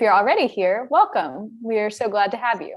you're already here, welcome. We are so glad to have you.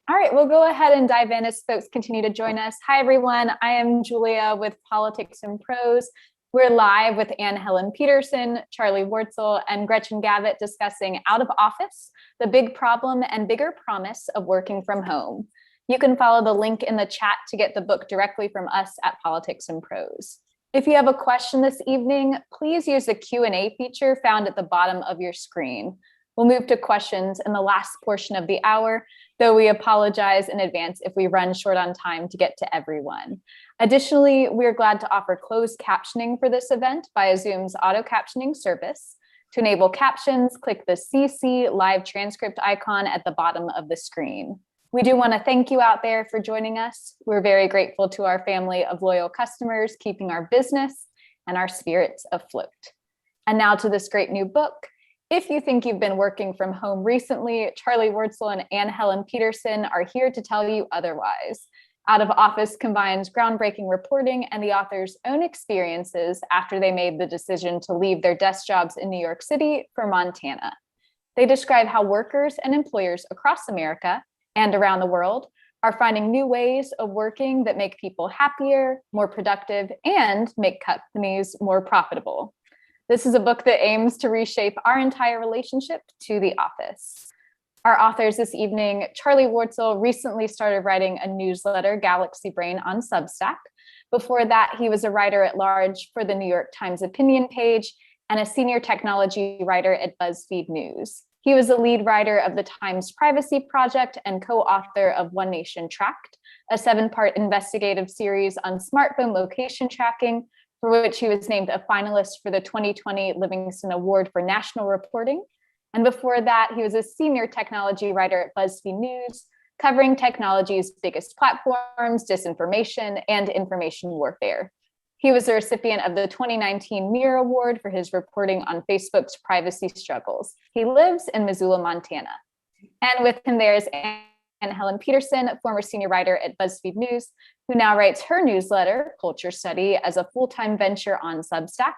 All right, we'll go ahead and dive in as folks continue to join us. Hi, everyone. I am Julia with Politics and Prose. We're live with Helen Petersen, Charlie Warzel, and Gretchen Gavitt discussing Out of Office, the big problem and bigger promise of working from home. You can follow the link in the chat to get the book directly from us at Politics and Prose. If you have a question this evening, please use the Q&A feature found at the bottom of your screen. We'll move to questions in the last portion of the hour, though we apologize in advance if we run short on time to get to everyone. Additionally, we're glad to offer closed captioning for this event via Zoom's auto captioning service. To enable captions, click the CC live transcript icon at the bottom of the screen. We do want to thank you out there for joining us. We're very grateful to our family of loyal customers, keeping our business and our spirits afloat. And now to this great new book. If you think you've been working from home recently, Charlie Warzel and Helen Petersen are here to tell you otherwise. Out of Office combines groundbreaking reporting and the author's own experiences after they made the decision to leave their desk jobs in New York City for Montana. They describe how workers and employers across America and around the world are finding new ways of working that make people happier, more productive, and make companies more profitable. This is a book that aims to reshape our entire relationship to the office. Our authors this evening, Charlie Warzel recently started writing a newsletter, Galaxy Brain, on Substack. Before that, he was a writer at large for the New York Times opinion page and a senior technology writer at BuzzFeed News. He was the lead writer of the Times Privacy Project and co-author of One Nation Tracked, a 7-part investigative series on smartphone location tracking, for which he was named a finalist for the 2020 Livingston Award for National Reporting. And before that, he was a senior technology writer at BuzzFeed News, covering technology's biggest platforms, disinformation, and information warfare. He was a recipient of the 2019 Mirror Award for his reporting on Facebook's privacy struggles. He lives in Missoula, Montana. And with him there is Helen Petersen, former senior writer at BuzzFeed News, who now writes her newsletter, Culture Study, as a full-time venture on Substack.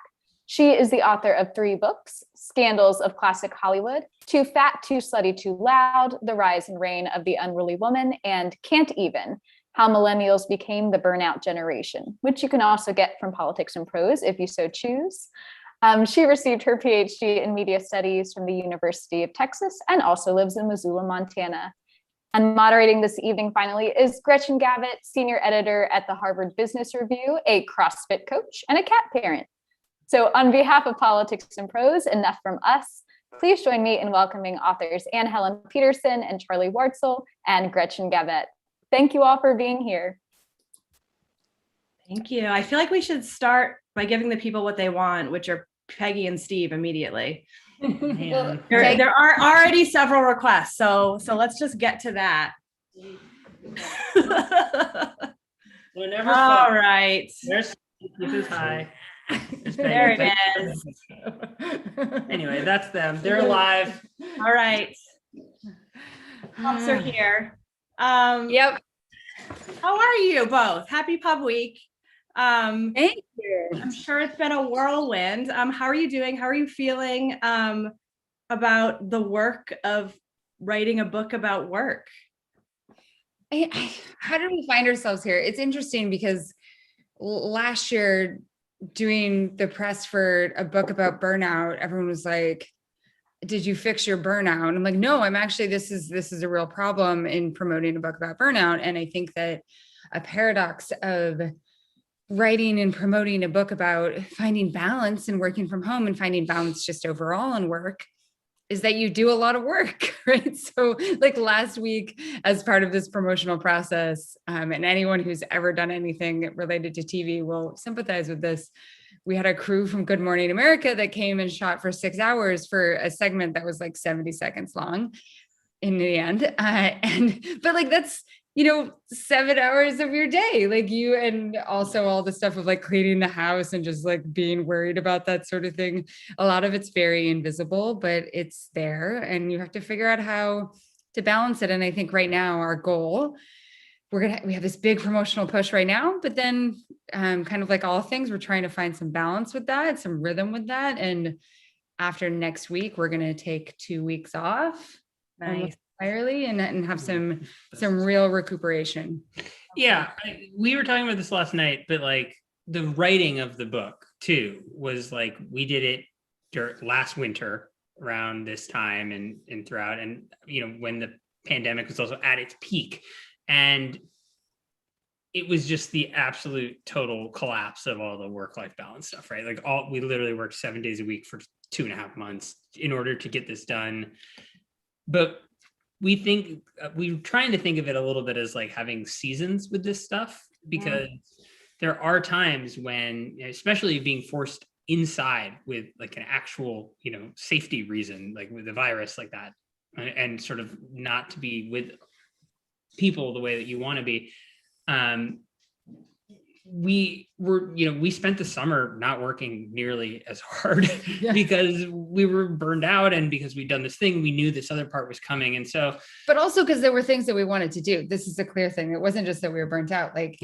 She is the author of 3 books, Scandals of Classic Hollywood, Too Fat, Too Slutty, Too Loud, The Rise and Reign of the Unruly Woman, and Can't Even, How Millennials Became the Burnout Generation, which you can also get from Politics and Prose if you so choose. She received her PhD in media studies from the University of Texas and also lives in Missoula, Montana. And moderating this evening, finally, is Gretchen Gavitt, senior editor at the Harvard Business Review, a CrossFit coach, and a cat parent. So on behalf of Politics and Prose, enough from us. Please join me in welcoming authors Helen Petersen and Charlie Warzel and Gretchen Gavitt. Thank you all for being here. Thank you. I feel like we should start by giving the people what they want, which are Peggy and Steve immedially. There are already several requests, so let's just get to that. Whenever all right. There's hi. There it is. Anyway, that's them. They're alive. All right. Pups are here. Yep. How are you both? Happy Pub Week. Thank you. I'm sure it's been a whirlwind. How are you doing? How are you feeling about the work of writing a book about work? How did we find ourselves here? It's interesting because last year, doing the press for a book about burnout, everyone was like, did you fix your burnout? And I'm like, no, I'm actually, this is a real problem in promoting a book about burnout. And I think that a paradox of writing and promoting a book about finding balance and working from home and finding balance just overall in work is that you do a lot of work, right? So like last week, as part of this promotional process, and anyone who's ever done anything related to TV will sympathize with this, we had a crew from Good Morning America that came and shot for 6 hours for a segment that was like 70 seconds long in the end. But like, that's, 7 hours of your day, like you, and also all the stuff of like cleaning the house and just like being worried about that sort of thing. A lot of it's very invisible, but it's there. And you have to figure out how balance it. And I think right now our goal, we have this big promotional push right now, but then kind of like all things, we're trying to find some balance with that, some rhythm with that. And after next week, we're going to take 2 weeks off almost entirely and have some real recuperation. Yeah, we were talking about this last night, but like the writing of the book too was like, we did it last winter around this time and throughout, and when the pandemic was also at its peak, and it was just the absolute total collapse of all the work-life balance stuff, right? Like we literally worked 7 days a week for 2.5 months in order to get this done. But we're trying to think of it a little bit as like having seasons with this stuff, because there are times when, especially being forced inside with like an actual, safety reason, like with the virus like that, and sort of not to be with people the way that you want to be. We spent the summer not working nearly as hard because we were burned out, and because we'd done this thing, we knew this other part was coming. And so, but also because there were things that we wanted to do. This is a clear thing. It wasn't just that we were burnt out. Like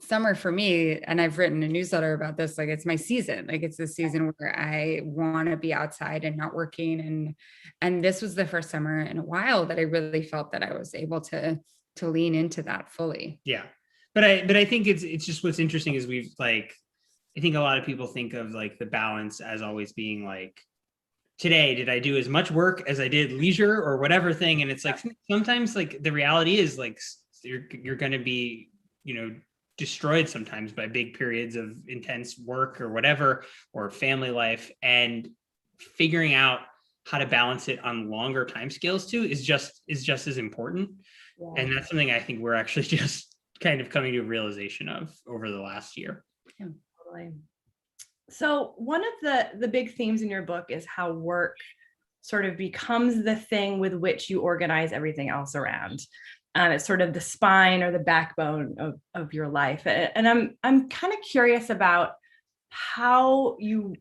summer for me, and I've written a newsletter about this, like it's my season. Like it's the season where I want to be outside and not working. And this was the first summer in a while that I really felt that I was able to lean into that fully. Yeah. But I think it's just, what's interesting is I think a lot of people think of like the balance as always being like, today, did I do as much work as I did leisure or whatever thing? And it's like, sometimes like the reality is like, you're going to be, destroyed sometimes by big periods of intense work or whatever, or family life, and figuring out how to balance it on longer timescales too is just as important. Yeah. And that's something I think we're actually just kind of coming to a realization of over the last year. Yeah, totally. So one of the big themes in your book is how work sort of becomes the thing with which you organize everything else around. It's sort of the spine or the backbone of your life. And I'm kind of curious about how you,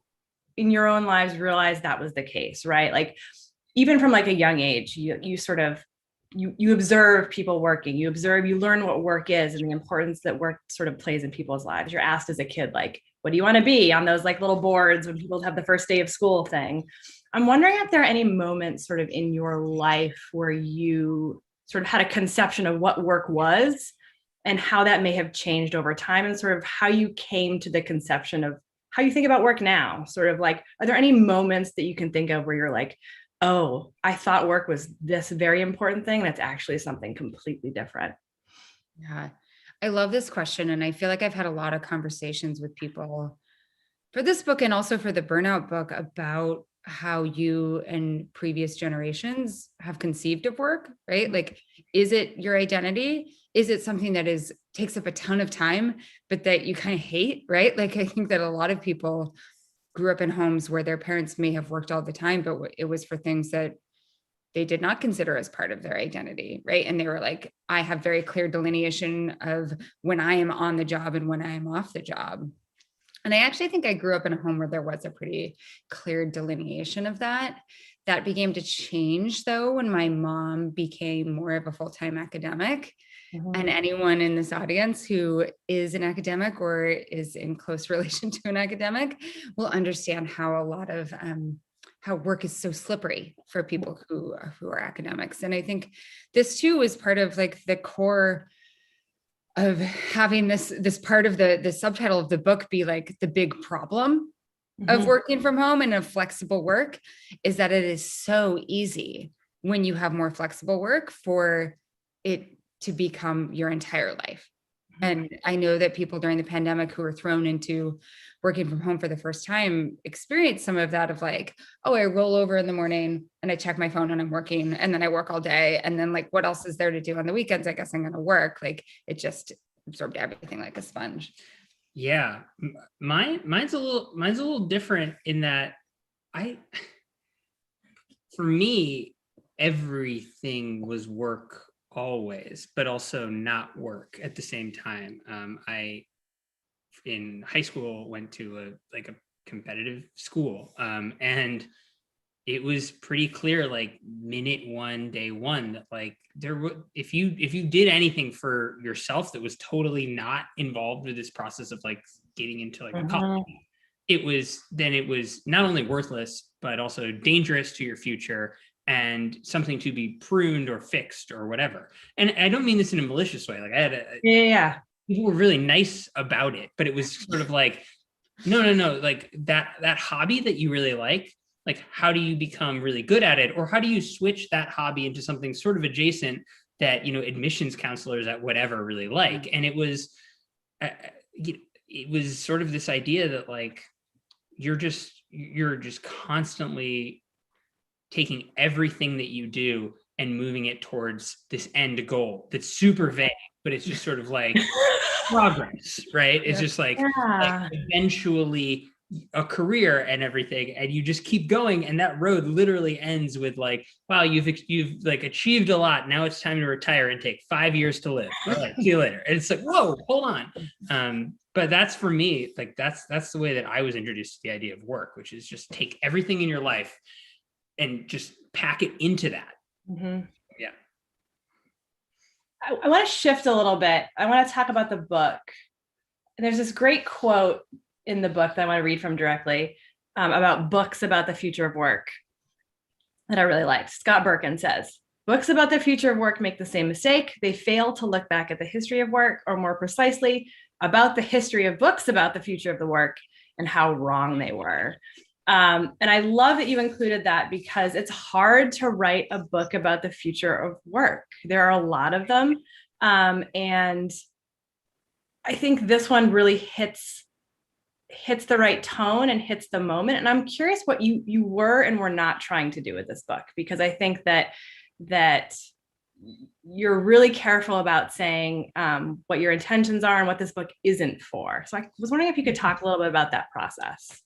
in your own lives, realized that was the case, right? Like even from like a young age, you sort of, you observe people working, you learn what work is and the importance that work sort of plays in people's lives. You're asked as a kid, like, what do you want to be, on those like little boards when people have the first day of school thing. I'm wondering if there are any moments sort of in your life where you sort of had a conception of what work was and how that may have changed over time, and sort of how you came to the conception of how you think about work now. Sort of like, are there any moments that you can think of where you're like, oh, I thought work was this very important thing, that's actually something completely different? Yeah, I love this question. And I feel like I've had a lot of conversations with people for this book and also for the burnout book about how you and previous generations have conceived of work, right? Like, is it your identity? Is it something that takes up a ton of time, but that you kind of hate, right? Like, I think that a lot of people grew up in homes where their parents may have worked all the time, but it was for things that they did not consider as part of their identity, right? And they were like, I have very clear delineation of when I am on the job and when I am off the job. And I actually think I grew up in a home where there was a pretty clear delineation of that. That began to change, though, when my mom became more of a full-time academic. Mm-hmm. And anyone in this audience who is an academic or is in close relation to an academic will understand how a lot of how work is so slippery for people who are academics. And I think this too is part of like the core of having this part of the subtitle of the book be like the big problem of working from home and of flexible work, is that it is so easy when you have more flexible work for it to become your entire life. And I know that people during the pandemic who were thrown into working from home for the first time experienced some of that of like, oh, I roll over in the morning and I check my phone and I'm working, and then I work all day. And then like, what else is there to do on the weekends? I guess I'm going to work. Like, it just absorbed everything like a sponge. Yeah. Mine's a little different in that for me, everything was work always, but also not work at the same time. I, in high school, went to a competitive school, and it was pretty clear, like minute one, day one, that like if you did anything for yourself that was totally not involved with this process of like getting into like a college, it was not only worthless, but also dangerous to your future and something to be pruned or fixed or whatever. And I don't mean this in a malicious way. Like I had people were really nice about it, but it was sort of like, no, like that hobby that you really like how do you become really good at it? Or how do you switch that hobby into something sort of adjacent that, admissions counselors at whatever really like? And it was sort of this idea that like, you're just constantly taking everything that you do and moving it towards this end goal that's super vague, but it's just sort of like progress, right? It's just like eventually a career and everything, and you just keep going, and that road literally ends with like, wow, you've like achieved a lot, now it's time to retire and take 5 years to live. All right, see you later. And it's like, whoa, hold on. But that's for me, like that's the way that I was introduced to the idea of work, which is just take everything in your life and just pack it into that. Yeah. I want to shift a little bit. I want to talk about the book. And there's this great quote in the book that I want to read from directly about books about the future of work that I really liked. Scott Birkin says, books about the future of work make the same mistake. They fail to look back at the history of work, or more precisely, about the history of books about the future of the work and how wrong they were. And I love that you included that, because it's hard to write a book about the future of work. There are a lot of them. And I think this one really hits the right tone and hits the moment. And I'm curious what you were and were not trying to do with this book, because I think that you're really careful about saying what your intentions are and what this book isn't for. So I was wondering if you could talk a little bit about that process.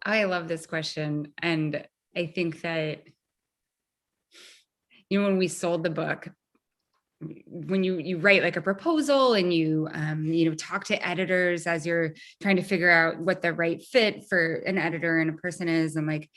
I love this question. And I think that, when we sold the book, when you write like a proposal and you talk to editors as you're trying to figure out what the right fit for an editor and a person is, and like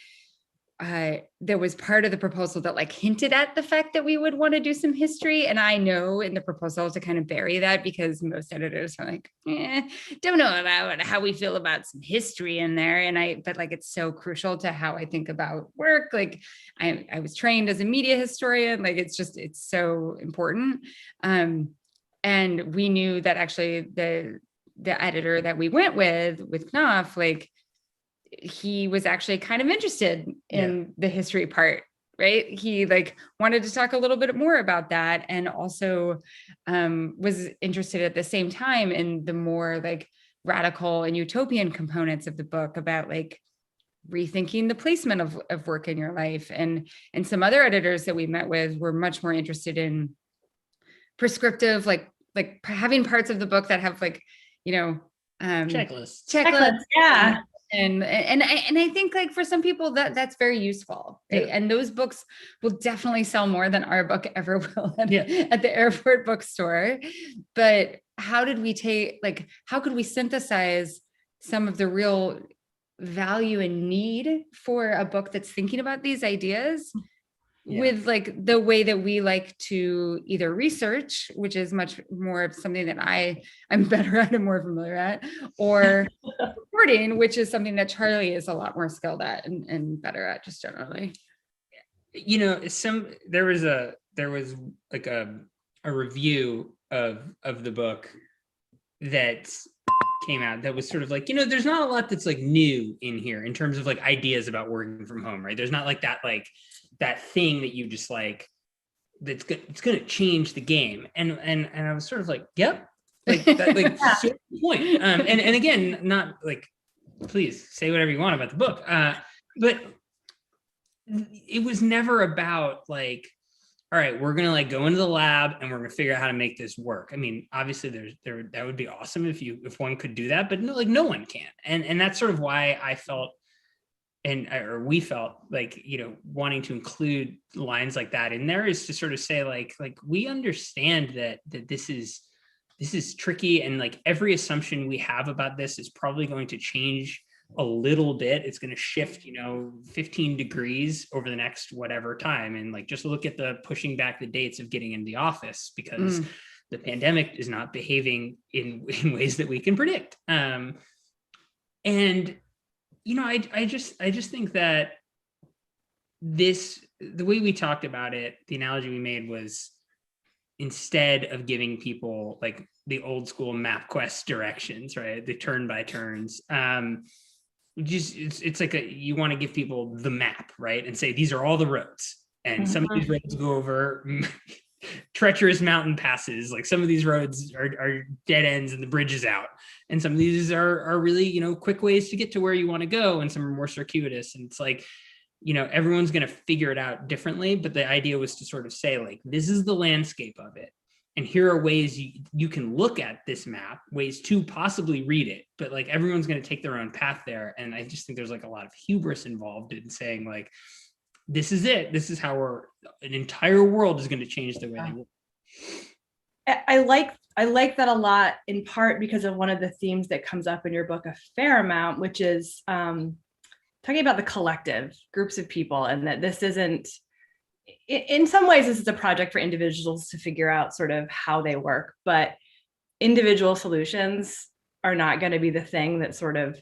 there was part of the proposal that like hinted at the fact that we would want to do some history. And I know in the proposal to kind of bury that, because most editors are like, don't know about how we feel about some history in there. But like, it's so crucial to how I think about work. Like I was trained as a media historian. Like, it's so important. And we knew that actually the editor that we went with Knopf, like, he was actually kind of interested in the history part, right? He like wanted to talk a little bit more about that, and also was interested at the same time in the more like radical and utopian components of the book, about like rethinking the placement of work in your life. And some other editors that we met with were much more interested prescriptive, like having parts of the book that have like, checklists. Yeah. And I think like for some people that's very useful, right? And those books will definitely sell more than our book ever will at the airport bookstore. But how could we synthesize some of the real value and need for a book that's thinking about these ideas with like the way that we like to either research, which is much more of something that I'm better at and more familiar at, or reporting, which is something that Charlie is a lot more skilled at and better at, just generally. There was like a review of the book that came out that was sort of like, there's not a lot that's like new in here in terms of like ideas about working from home, right? There's not like that thing that you just like, it's going to change the game. And I was sort of like, yep, like that, like sort of point. And again, not like, please say whatever you want about the book. But it was never about like, all right, we're going to like go into the lab and we're going to figure out how to make this work. I mean, obviously that would be awesome if one could do that, but no one can. And that's sort of why I felt, or we felt like, wanting to include lines like that in there is to sort of say like we understand that this is tricky, and like every assumption we have about this is probably going to change a little bit. It's going to shift, 15 degrees over the next whatever time. And like, just look at the pushing back the dates of getting in the office, because the pandemic is not behaving in ways that we can predict. And, I just think that the way we talked about it, the analogy we made was, instead of giving people like the old school MapQuest directions, right? The turn by turns, it's like you want to give people the map, right? And say, these are all the roads. And some of these roads go over treacherous mountain passes. Like some of these roads are dead ends and the bridge is out. And some of these are really, quick ways to get to where you want to go. And some are more circuitous. And it's like, everyone's going to figure it out differently. But the idea was to sort of say, like, this is the landscape of it. And here are ways you can look at this map, ways to possibly read it. But like, everyone's going to take their own path there. And I just think there's like a lot of hubris involved in saying, like, this is it. This is how an entire world is going to change the way they work. I like that a lot, in part because of one of the themes that comes up in your book a fair amount, which is talking about the collective, groups of people, and that this isn't, in some ways, this is a project for individuals to figure out sort of how they work, but individual solutions are not going to be the thing that sort of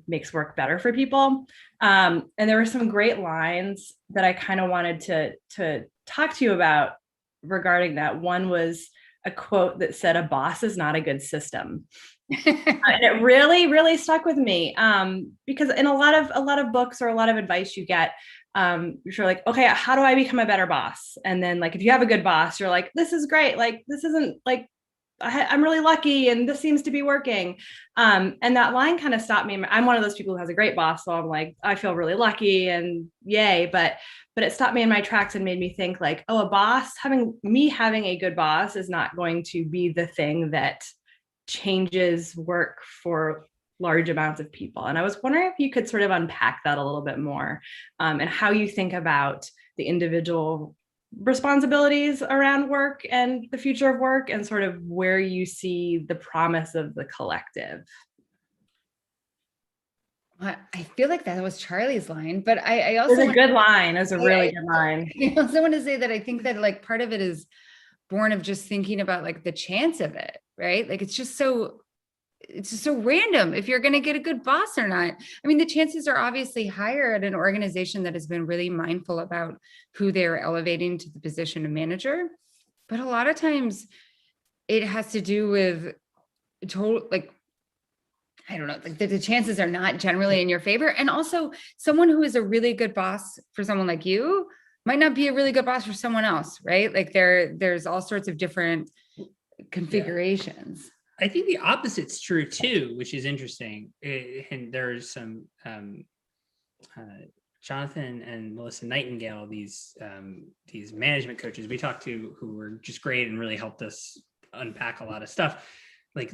makes work better for people. And there were some great lines that I kind of wanted to talk to you about regarding that. One was a quote that said, "A boss is not a good system." And it really, really stuck with me, because in a lot of books or a lot of advice you get, you're like, okay, how do I become a better boss? And then like, if you have a good boss, you're like, this is great. Like, this isn't like, I'm really lucky and this seems to be working. And that line kind of stopped me. I'm one of those people who has a great boss. So I'm like, I feel really lucky and yay. But it stopped me in my tracks and made me think like, oh, having a good boss is not going to be the thing that changes work for large amounts of people. And I was wondering if you could sort of unpack that a little bit more, and how you think about the individual responsibilities around work and the future of work, and sort of where you see the promise of the collective. I feel like that was Charlie's line, but I also— It's a good line. It's a really good line. I also want to say that I think that like part of it is born of just thinking about like the chance of it, right? Like it's just so random if you're going to get a good boss or not. I mean, the chances are obviously higher at an organization that has been really mindful about who they're elevating to the position of manager. But a lot of times it has to do with total, like, I don't know, like the chances are not generally in your favor. And also someone who is a really good boss for someone like you might not be a really good boss for someone else, right? Like there's all sorts of different configurations. Yeah. I think the opposite's true too, which is interesting. And there's some Jonathan and Melissa Nightingale, these management coaches we talked to, who were just great and really helped us unpack a lot of stuff. Like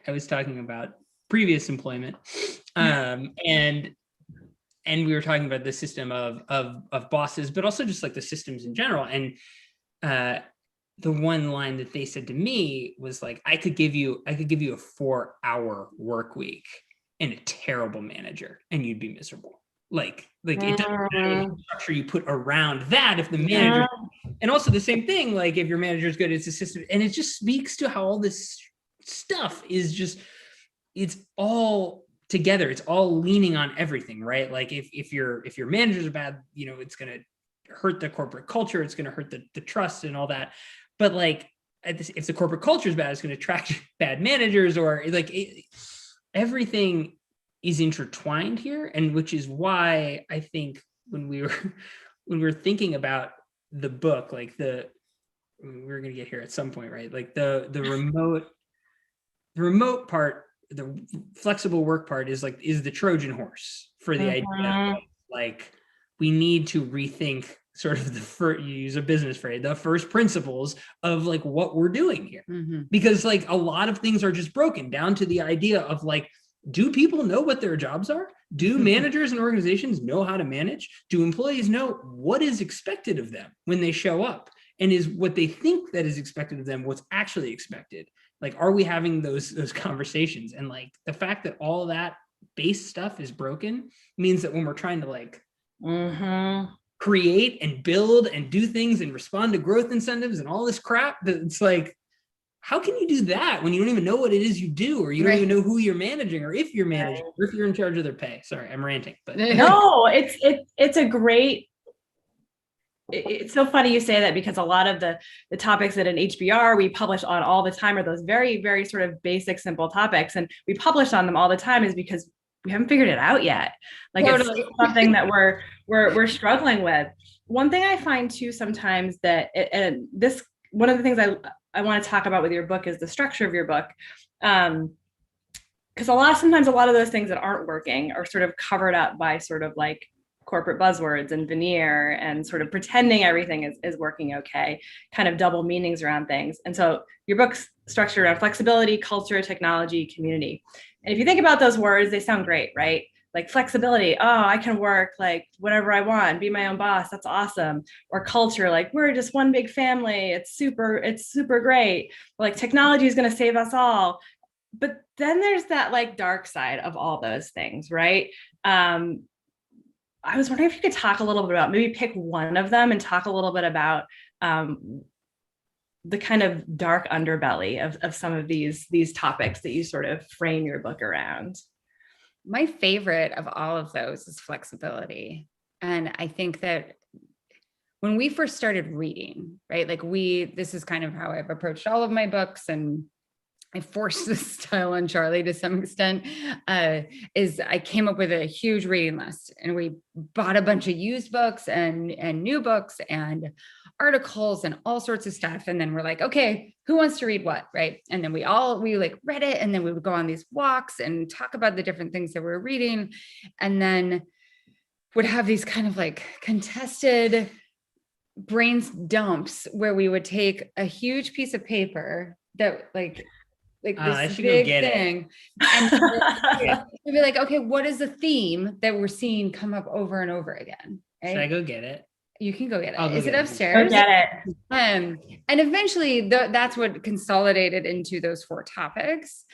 I was talking about previous employment, and we were talking about the system of bosses, but also just like the systems in general. And the one line that they said to me was like, I could give you a 4-hour work week and a terrible manager and you'd be miserable. Like it doesn't matter the structure you put around that if the manager, and also the same thing, like if your manager is good, it's a system. And it just speaks to how all this stuff is just, it's all together. It's all leaning on everything, right? Like if your managers are bad, it's going to hurt the corporate culture. It's going to hurt the trust and all that. But like, if the corporate culture is bad, it's going to attract bad managers, or like everything is intertwined here. And which is why I think when we were thinking about the book, like we're going to get here at some point, right? Like the remote part, the flexible work part is the Trojan horse for the idea of like, we need to rethink sort of you use a business phrase, the first principles of like what we're doing here. Because like a lot of things are just broken down to the idea of like, do people know what their jobs are? Do managers and organizations know how to manage? Do employees know what is expected of them when they show up? And is what they think that is expected of them what's actually expected? Like, are we having those conversations? And like the fact that all of that base stuff is broken means that when we're trying to like Mm-hmm. create and build and do things and respond to growth incentives and all this crap, that it's like, how can you do that when you don't even know what it is you do, or you don't even know who you're managing, or if you're managing, or if you're in charge of their pay? Sorry, I'm ranting, but No, it's a great. It's so funny you say that, because a lot of the topics that in HBR we publish on all the time are those very, very sort of basic, simple topics, and we publish on them all the time is because we haven't figured it out yet. Like totally. It's something that we're struggling with. One thing I find too sometimes that, and this, one of the things I want to talk about with your book is the structure of your book. Because sometimes a lot of those things that aren't working are sort of covered up by sort of like corporate buzzwords and veneer and sort of pretending everything is working okay, kind of double meanings around things. And so your book's structured around flexibility, culture, technology, community. And if you think about those words, they sound great, right? Like flexibility, oh, I can work like whatever I want, be my own boss, that's awesome. Or culture, like we're just one big family, it's super great. Like technology is going to save us all. But then there's that like dark side of all those things, right? I was wondering if you could talk a little bit about, maybe pick one of them and talk a little bit about the kind of dark underbelly of some of these topics that you sort of frame your book around. My favorite of all of those is flexibility. And I think that when we first started reading, right, like this is kind of how I've approached all of my books, and I forced this style on Charlie to some extent, is I came up with a huge reading list, and we bought a bunch of used books and new books and articles and all sorts of stuff. And then we're like, okay, who wants to read what, right? And then we like read it, and then we would go on these walks and talk about the different things that we're reading, and then would have these kind of like contested brains dumps where we would take a huge piece of paper that like this big thing, and we'd be like, okay, what is the theme that we're seeing come up over and over again? Right? Should I go get it? You can go get it. Is it upstairs? Go get it. And eventually that's what consolidated into those 4 topics.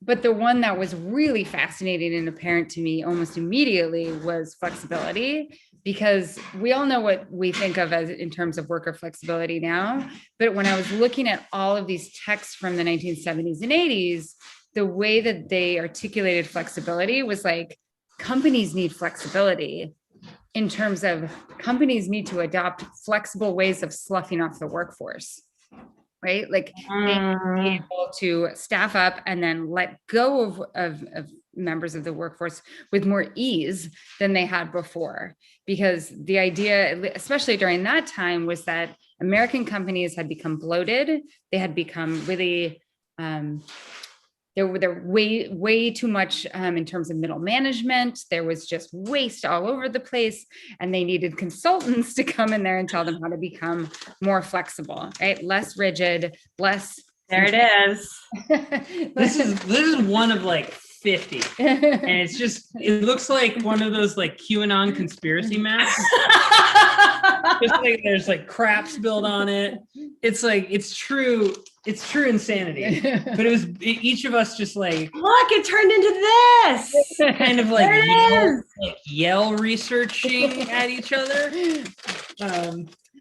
But the one that was really fascinating and apparent to me almost immediately was flexibility, because we all know what we think of as in terms of worker flexibility now. But when I was looking at all of these texts from the 1970s and 80s, the way that they articulated flexibility was like, companies need flexibility in terms of companies need to adopt flexible ways of sloughing off the workforce, right? Like they be able to staff up and then let go of members of the workforce with more ease than they had before. Because the idea, especially during that time, was that American companies had become bloated. They had become really, there were way too much in terms of middle management. There was just waste all over the place, and they needed consultants to come in there and tell them how to become more flexible, right? Less rigid, less. There it is. This is one of like 50, and it looks like one of those like QAnon conspiracy maps. Just like there's like crap spilled on it. It's like it's true insanity. But each of us just like, look, it turned into this kind of like yell researching at each other.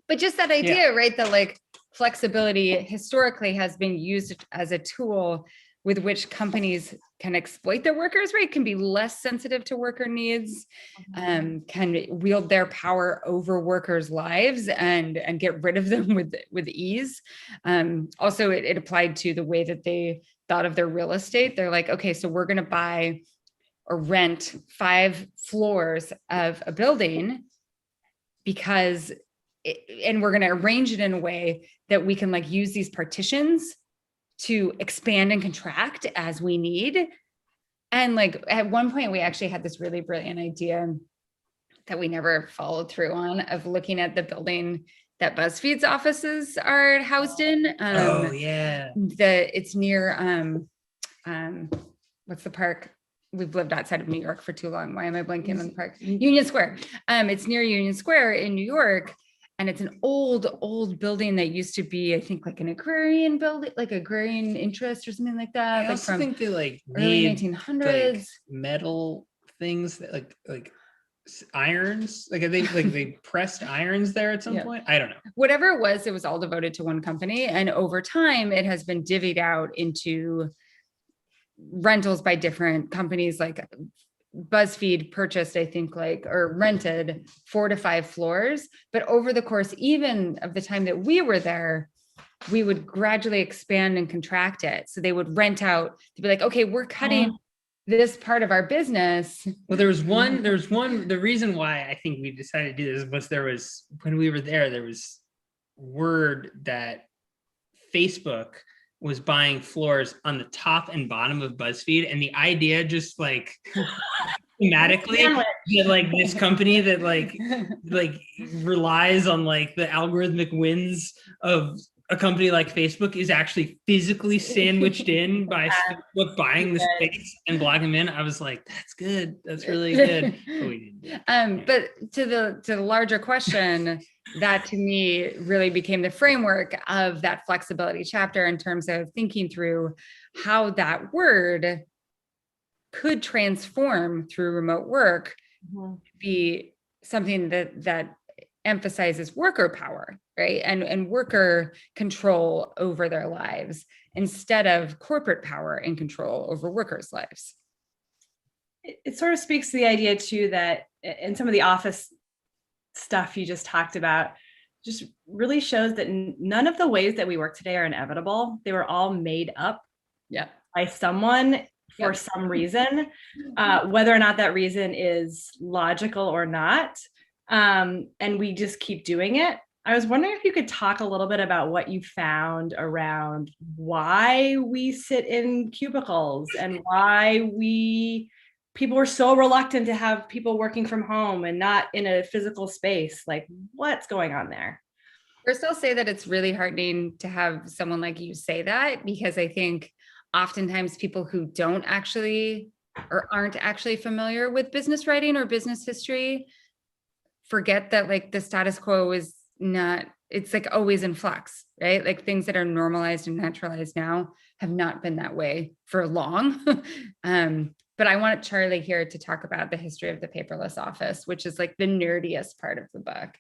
But just that idea, right? That like flexibility historically has been used as a tool with which companies can exploit their workers, right? Can be less sensitive to worker needs, can wield their power over workers' lives and get rid of them with ease. Also, it applied to the way that they thought of their real estate. They're like, okay, so we're gonna buy or rent 5 floors of a building because, and we're gonna arrange it in a way that we can like use these partitions to expand and contract as we need. And like at one point we actually had this really brilliant idea that we never followed through on, of looking at the building that BuzzFeed's offices are housed in. It's near what's the park? We've lived outside of New York for too long. Why am I blanking on the park? Union Square. It's near Union Square in New York. And it's an old building that used to be, I think, like an agrarian building, like agrarian interest or something like that. I Like also from think they like early made 1900s. like metal things that irons, like they pressed irons there at some Yeah. point. I don't know. Whatever it was all devoted to one company. And over time, it has been divvied out into rentals by different companies. Like BuzzFeed purchased, I think, or rented 4 to 5 floors. But over the course, even of the time that we were there, we would gradually expand and contract it. So they would rent out to be like, okay, we're cutting this part of our business. Well, the reason why I think we decided to do this was when we were there was word that Facebook was buying floors on the top and bottom of BuzzFeed, and the idea just like thematically that like this company that like relies on like the algorithmic wins of a company like Facebook is actually physically sandwiched in by Facebook buying the space and blocking them in. I was like, that's good. That's really good. But we didn't. But to the larger question, that to me really became the framework of that flexibility chapter in terms of thinking through how that word could transform through remote work, be something that emphasizes worker power, right? And worker control over their lives instead of corporate power and control over workers' lives. It sort of speaks to the idea too that in some of the office stuff you just talked about just really shows that none of the ways that we work today are inevitable. They were all made up by someone for some reason, whether or not that reason is logical or not. And we just keep doing it. I was wondering if you could talk a little bit about what you found around why we sit in cubicles and why people were so reluctant to have people working from home and not in a physical space. Like, what's going on there? First, I'll say that it's really heartening to have someone like you say that, because I think oftentimes people who don't actually or aren't actually familiar with business writing or business history forget that like the status quo is not, it's like always in flux, right? Like things that are normalized and naturalized now have not been that way for long. But I want Charlie here to talk about the history of the paperless office, which is like the nerdiest part of the book.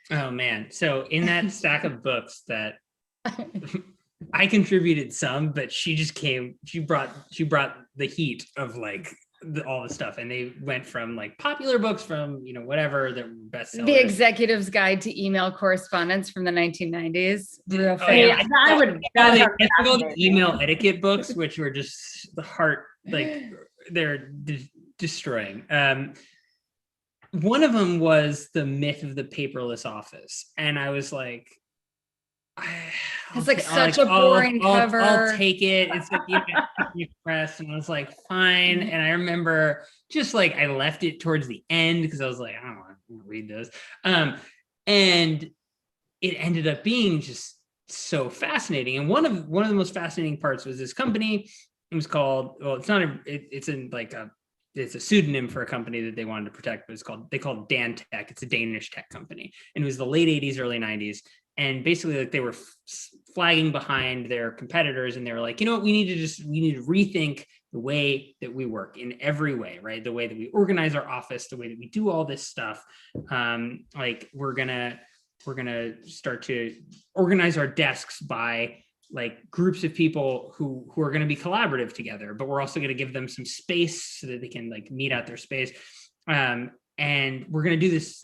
Oh man. So in that stack of books that I contributed some, but she brought the heat of like all the stuff, and they went from like popular books from, whatever the bestsellers. The Executive's Guide to Email Correspondence from the 1990s. Real Yeah. I would email etiquette books, which were just the heart, like they're destroying. One of them was the myth of the paperless office, and I was like, it's like such a boring cover. I'll take it. It's like press, and I was like, fine. And I remember just like I left it towards the end because I was like, I don't want to read this. And it ended up being just so fascinating. And one of the most fascinating parts was this company. It was called, well, it's a pseudonym for a company that they wanted to protect, but they called Dantech. It's a Danish tech company. And it was the late 80s, early 90s. And basically like they were flagging behind their competitors, and they were like, we need to rethink the way that we work in every way, right? The way that we organize our office, the way that we do all this stuff. Like we're gonna start to organize our desks by like groups of people who are going to be collaborative together, but we're also going to give them some space so that they can like meet out their space. And we're going to do this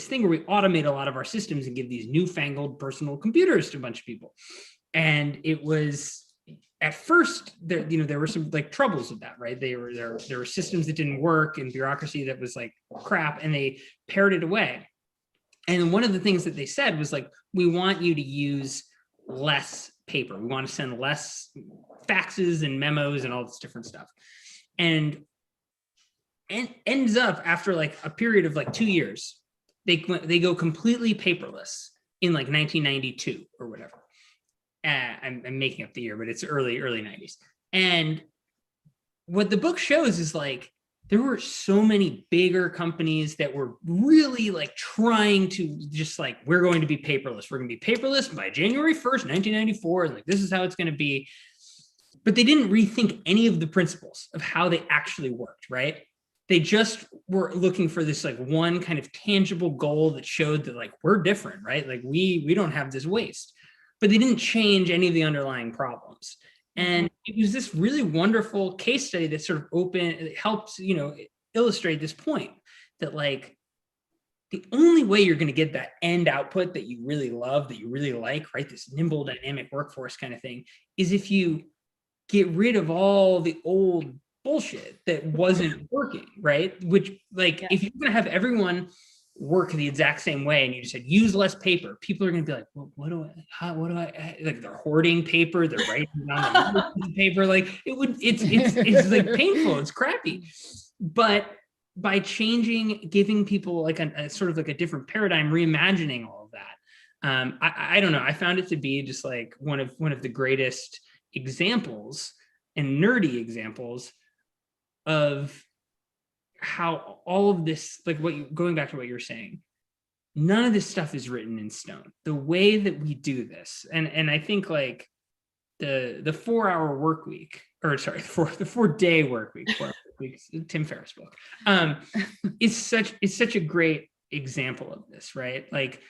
thing where we automate a lot of our systems and give these newfangled personal computers to a bunch of people. And it was at first there were some like troubles with that, right? There were systems that didn't work and bureaucracy that was like crap, and they pared it away. And one of the things that they said was like, we want you to use less paper. We want to send less faxes and memos and all this different stuff. And ends up after like a period of like 2 years, they go completely paperless in like 1992 or whatever. I'm making up the year, but it's early 90s. And what the book shows is like there were so many bigger companies that were really like trying to just like, we're going to be paperless. We're going to be paperless by January 1st, 1994. And like, this is how it's going to be. But they didn't rethink any of the principles of how they actually worked, right? They just were looking for this like one kind of tangible goal that showed that like, we're different, right? Like we don't have this waste, but they didn't change any of the underlying problems. And it was this really wonderful case study that sort of it helps, illustrate this point that like, the only way you're going to get that end output that you really love, that you really like, right? This nimble dynamic workforce kind of thing is if you get rid of all the old bullshit that wasn't working, right? Which like, if you're going to have everyone work the exact same way and you just said use less paper, people are going to be like, well, what do I like, they're hoarding paper, they're writing on the paper, like it's like painful, it's crappy. But by giving people like a sort of like a different paradigm, reimagining all of that, I don't know, I found it to be just like one of the greatest examples and nerdy examples of how all of this, like going back to what you're saying, none of this stuff is written in stone. The way that we do this, and I think like the 4-hour work week, or sorry, the 4-day work week, Tim Ferriss book, is such a great example of this, right? Like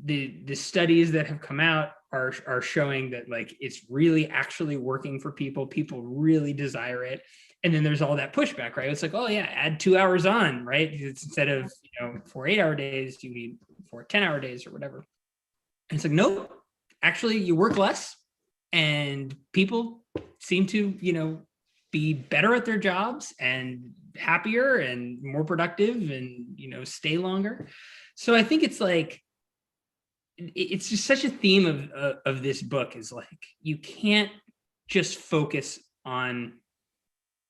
the studies that have come out are showing that like it's really actually working for people. People really desire it. And then there's all that pushback, right? It's like, oh yeah, add 2 hours on, right? It's instead of 4 8-hour days, you need 4 10-hour days or whatever. And it's like, nope, actually you work less and people seem to, be better at their jobs and happier and more productive and, stay longer. So I think it's like, it's just such a theme of this book is like, you can't just focus on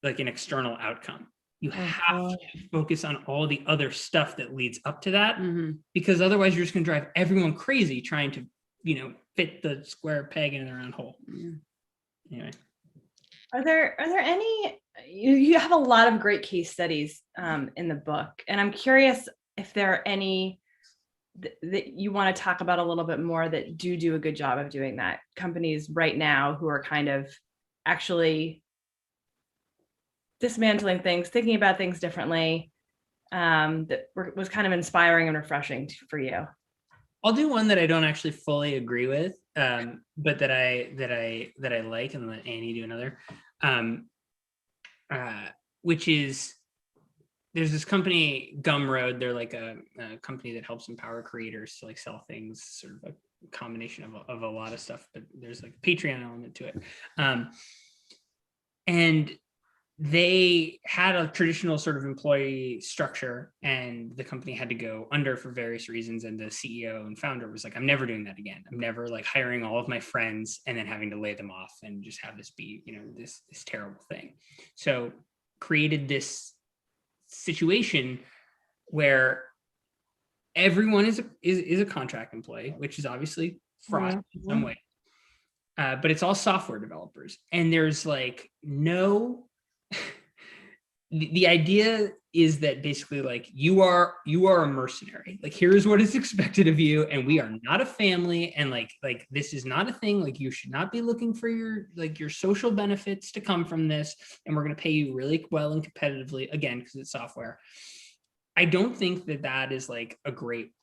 like an external outcome. You have to focus on all the other stuff that leads up to that, because otherwise you're just going to drive everyone crazy trying to, fit the square peg in the round hole. Anyway. Are there any, you have a lot of great case studies in the book, and I'm curious if there are any that you want to talk about a little bit more that do a good job of doing that, companies right now who are kind of actually dismantling things, thinking about things differently, that was kind of inspiring and refreshing for you. I'll do one that I don't actually fully agree with, but that I like, and let Annie do another, which is, there's this company, Gumroad. They're like a company that helps empower creators to like sell things, sort of a combination of a lot of stuff, but there's like a Patreon element to it. And they had a traditional sort of employee structure, and the company had to go under for various reasons. And the CEO and founder was like, I'm never doing that again. I'm never like hiring all of my friends and then having to lay them off and just have this be, this terrible thing. So created this situation where everyone is a contract employee, which is obviously fraud in some way. But it's all software developers. And there's like no, the idea is that basically like you are a mercenary. Like, here's what is expected of you. And we are not a family. And like this is not a thing. Like, you should not be looking for your social benefits to come from this. And we're going to pay you really well and competitively, again, because it's software. I don't think that is like a great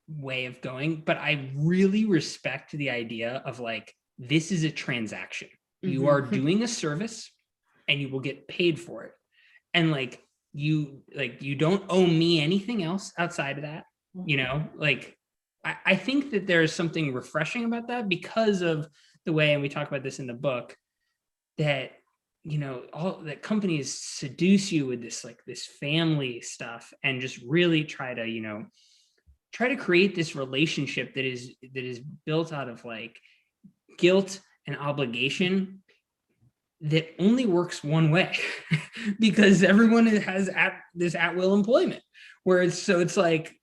way of going, but I really respect the idea of like, this is a transaction. You are doing a service and you will get paid for it. And like, you don't owe me anything else outside of that, like, I think that there's something refreshing about that, because of the way, and we talk about this in the book, that, all that companies seduce you with this, like this family stuff, and just really try to create this relationship that is built out of like guilt and obligation that only works one way, because everyone has this at-will employment, where it's like,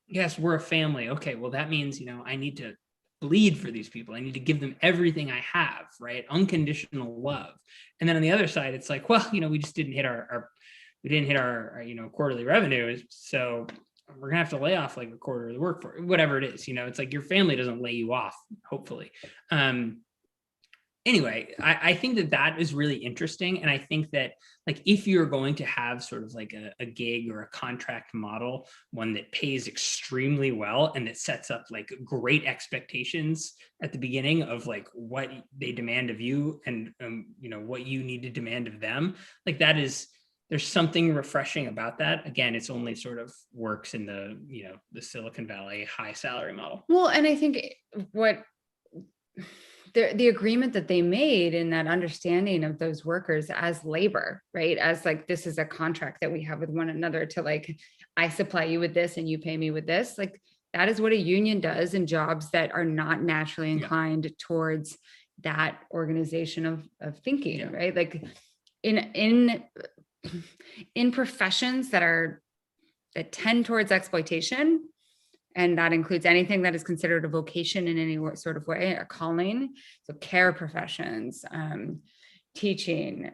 yes, we're a family. Okay, well, that means, I need to bleed for these people. I need to give them everything I have, right? Unconditional love. And then on the other side, it's like, well, we just didn't hit our quarterly revenue. So we're gonna have to lay off like a quarter of the workforce, whatever it is, it's like your family doesn't lay you off, hopefully. Anyway, I think that is really interesting. And I think that like, if you're going to have sort of like a gig or a contract model, one that pays extremely well and that sets up like great expectations at the beginning of like what they demand of you and, what you need to demand of them, like there's something refreshing about that. Again, it's only sort of works in the, the Silicon Valley high salary model. Well, and I think what the agreement that they made in that understanding of those workers as labor, right? As like, this is a contract that we have with one another to like, I supply you with this and you pay me with this. Like, that is what a union does in jobs that are not naturally inclined towards that organization of thinking, right? Like in professions that tend towards exploitation, and that includes anything that is considered a vocation in any sort of way, a calling. So care professions, teaching,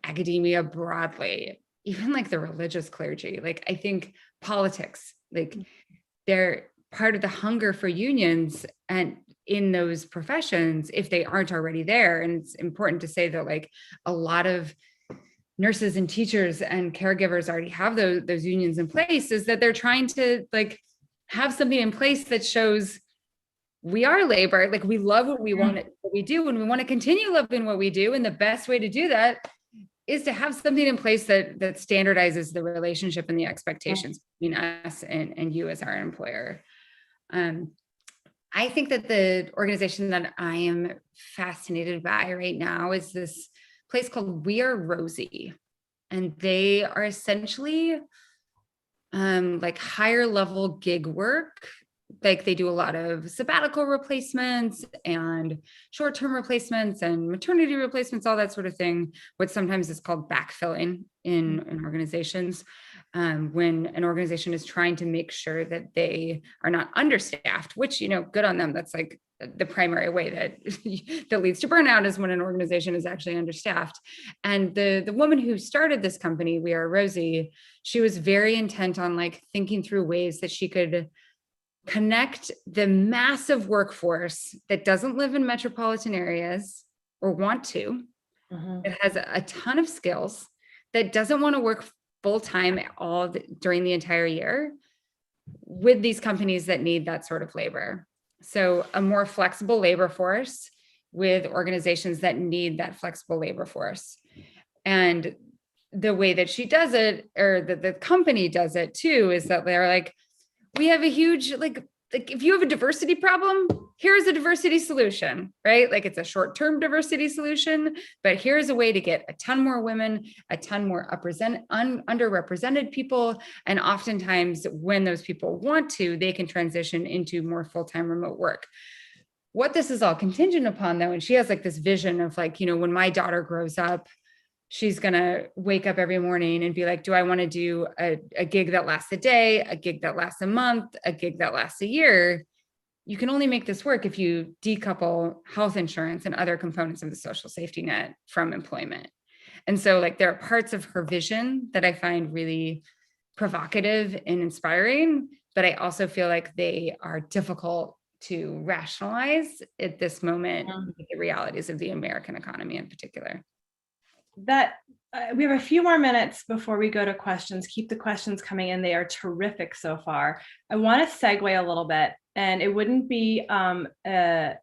academia broadly, even like the religious clergy. Like, I think politics, like they're part of the hunger for unions and in those professions, if they aren't already there. And it's important to say that like a lot of nurses and teachers and caregivers already have those unions in place, is that they're trying to like have something in place that shows we are labor, like we love what we want, what we do, and we want to continue loving what we do. And the best way to do that is to have something in place that standardizes the relationship and the expectations between us and you as our employer. I think that the organization that I am fascinated by right now is this place called We Are Rosie. And they are essentially like higher level gig work. Like they do a lot of sabbatical replacements and short-term replacements and maternity replacements, all that sort of thing. What sometimes is called backfilling in organizations. When an organization is trying to make sure that they are not understaffed, which, good on them. That's like the primary way that leads to burnout, is when an organization is actually understaffed. And the woman who started this company, We Are Rosie, she was very intent on like thinking through ways that she could connect the massive workforce that doesn't live in metropolitan areas or want to, that has a ton of skills, that doesn't want to work full-time during the entire year, with these companies that need that sort of labor. So a more flexible labor force with organizations that need that flexible labor force. And the way that she does it, or the company does it too, is that they're like, we have a huge, like if you have a diversity problem, here's a diversity solution, right? Like it's a short-term diversity solution, but here's a way to get a ton more women, a ton more underrepresented people. And oftentimes when those people want to, they can transition into more full-time remote work. What this is all contingent upon though, and she has like this vision of like, when my daughter grows up, she's going to wake up every morning and be like, do I want to do a gig that lasts a day, a gig that lasts a month, a gig that lasts a year? You can only make this work if you decouple health insurance and other components of the social safety net from employment. And so like there are parts of her vision that I find really provocative and inspiring, but I also feel like they are difficult to rationalize at this moment, with the realities of the American economy in particular. We have a few more minutes before we go to questions. Keep the questions coming in. They are terrific so far. I want to segue a little bit, and it wouldn't be a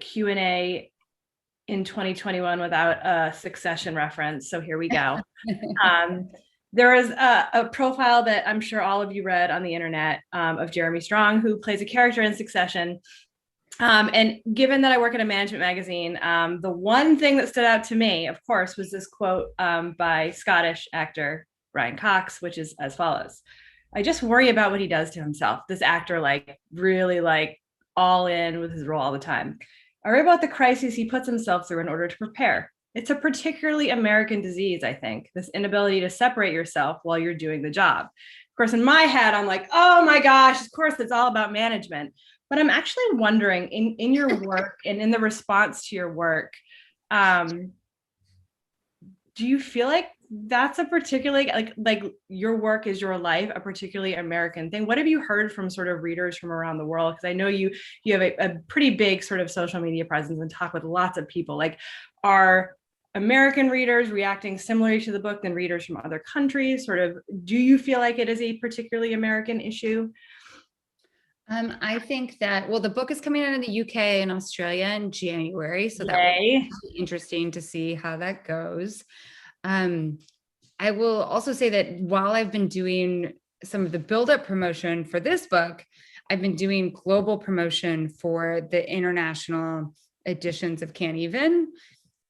Q&A in 2021 without a Succession reference. So here we go. There is a profile that I'm sure all of you read on the internet of Jeremy Strong, who plays a character in Succession. And given that I work at a management magazine, the one thing that stood out to me, of course, was this quote by Scottish actor Brian Cox, which is as follows: "I just worry about what he does to himself." This actor, like really like all in with his role all the time. "I worry about the crises he puts himself through in order to prepare. It's a particularly American disease, I think, this inability to separate yourself while you're doing the job." Of course, in my head, I'm like, oh my gosh, of course, it's all about management. But I'm actually wondering in your work and in the response to your work, do you feel like that's a particularly like your work is your life, a particularly American thing? What have you heard from sort of readers from around the world? Because I know you have a pretty big sort of social media presence and talk with lots of people. Like, are American readers reacting similarly to the book than readers from other countries? Sort of, do you feel like it is a particularly American issue? I think that, well, the book is coming out in the UK and Australia in January, so that will Yay. be interesting to see how that goes. I will also say that while I've been doing some of the build-up promotion for this book, I've been doing global promotion for the international editions of Can't Even.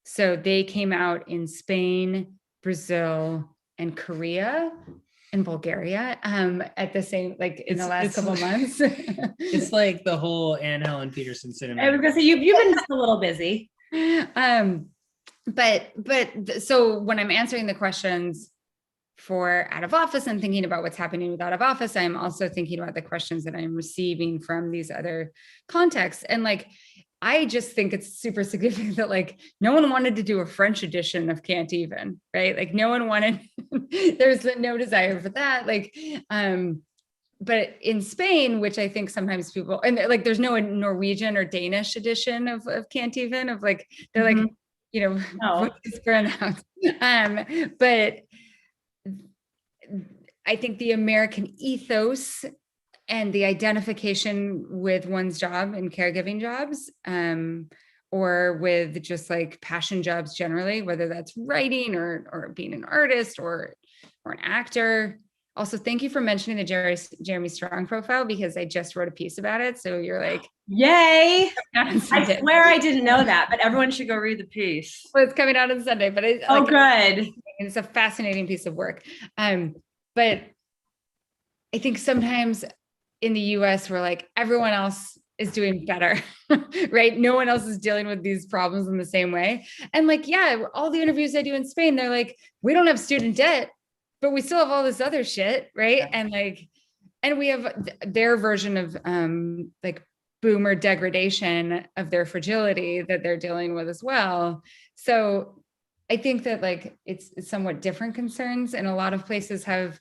So they came out in Spain, Brazil, and Korea and Bulgaria at the same, like in the last couple of months. It's like the whole Helen Petersen cinema. I was gonna say you've been just a little busy. But so when I'm answering the questions for Out of Office and thinking about what's happening with Out of Office, I'm also thinking about the questions that I'm receiving from these other contexts. And like, I just think it's super significant that like no one wanted to do a French edition of Can't Even, right? Like no one wanted, there's no desire for that. Like, but in Spain, which I think sometimes people, and like there's no Norwegian or Danish edition of Can't Even, of like, they're like, you know, No. but I think the American ethos and the identification with one's job and caregiving jobs, or with just like passion jobs generally, whether that's writing or being an artist or an actor. Also, thank you for mentioning the Jeremy Strong profile, because I just wrote a piece about it. So you're like, yay. I swear I didn't know that, but everyone should go read the piece. Well, it's coming out on Sunday, but good. It's a fascinating piece of work. But I think sometimes in the US, we're like, everyone else is doing better, right? No one else is dealing with these problems in the same way. And like, yeah, all the interviews I do in Spain, they're like, we don't have student debt, but we still have all this other shit, right? Yeah. And like, and we have their version of like boomer degradation of their fragility that they're dealing with as well. So I think that like it's somewhat different concerns, and a lot of places have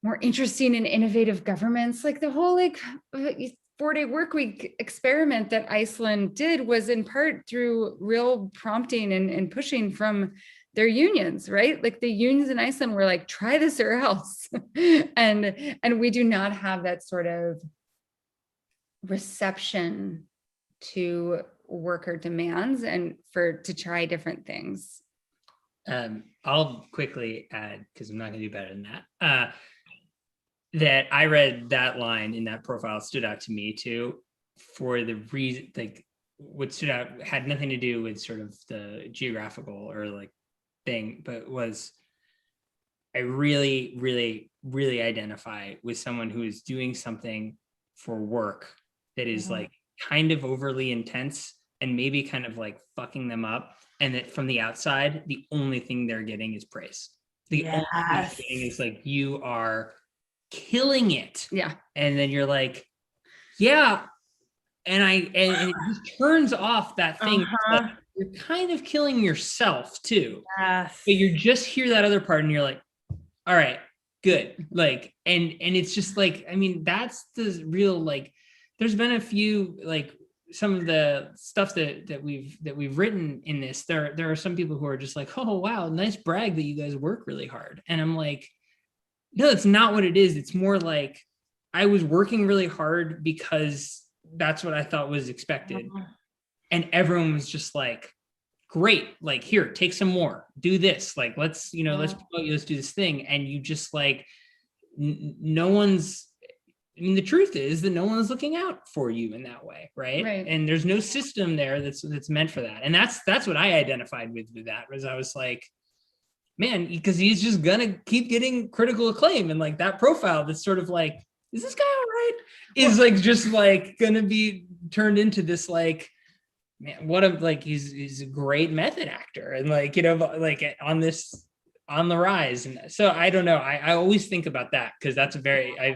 more interesting and innovative governments. Like the whole like 4-day work week experiment that Iceland did was in part through real prompting and pushing from their unions, right? Like the unions in Iceland were like, try this or else. and we do not have that sort of reception to worker demands and to try different things. I'll quickly add, because I'm not going to do better than that, that I read that line in that profile stood out to me too, for the reason, like what stood out had nothing to do with sort of the geographical or like thing, but was I really, really, really identify with someone who is doing something for work that is like kind of overly intense and maybe kind of like fucking them up. And that from the outside, the only thing they're getting is praise. The only thing they're getting is like, you are killing it. Yeah. And then you're like, yeah. And it just turns off that thing. Like, you're kind of killing yourself too. Yes. But you just hear that other part and you're like, all right, good. Like, and it's just like, I mean, that's the real, like, there's been a few, like some of the stuff that we've written in this, there are some people who are just like, oh, wow, nice brag that you guys work really hard. And I'm like, no, it's not what it is. It's more like I was working really hard because that's what I thought was expected. And everyone was just like, great, like, here, take some more, do this. Like, let's promote you, let's do this thing. And you just like, no one's, I mean, the truth is that no one's looking out for you in that way. Right. And there's no system there that's meant for that. And that's what I identified with that, was I was like, man, because he's just gonna keep getting critical acclaim, and like that profile that's sort of like, is this guy all right? Is like just like gonna be turned into this like, man, what a, like he's a great method actor, and like, you know, like on this on the rise. And so I don't know. I always think about that because I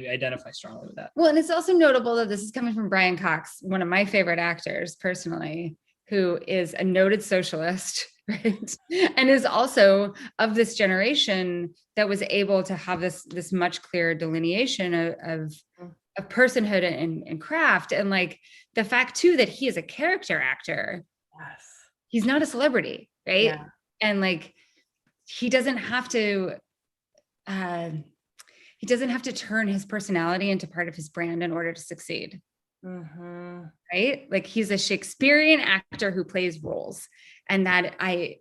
identify strongly with that. Well, and it's also notable that this is coming from Brian Cox, one of my favorite actors personally, who is a noted socialist, right? And is also of this generation that was able to have this much clearer delineation of personhood and craft. And like the fact too, that he is a character actor. Yes. He's not a celebrity, right? Yeah. And like, he doesn't have to turn his personality into part of his brand in order to succeed. Mm-hmm. Right? Like he's a Shakespearean actor who plays roles. And that I